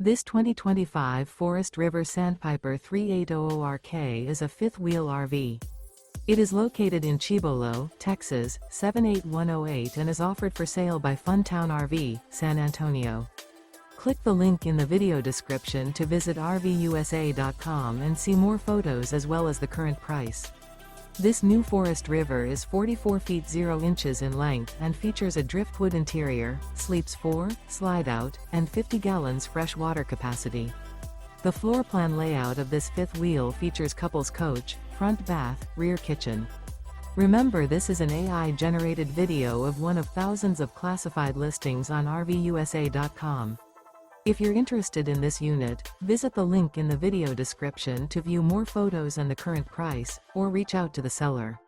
This 2025 Forest River Sandpiper 3800RK is a fifth-wheel RV. It is located in Cibolo, Texas, 78108 and is offered for sale by Funtown RV, San Antonio. Click the link in the video description to visit RVUSA.com and see more photos as well as the current price. This new Forest River is 44 feet 0 inches in length and features a driftwood interior, sleeps 4, Slideout, and 50 gallons fresh water capacity. The floor plan layout of this fifth wheel features couples coach, front bath, rear kitchen. Remember, this is an AI-generated video of one of thousands of classified listings on RVUSA.com. If you're interested in this unit, visit the link in the video description to view more photos and the current price, or reach out to the seller.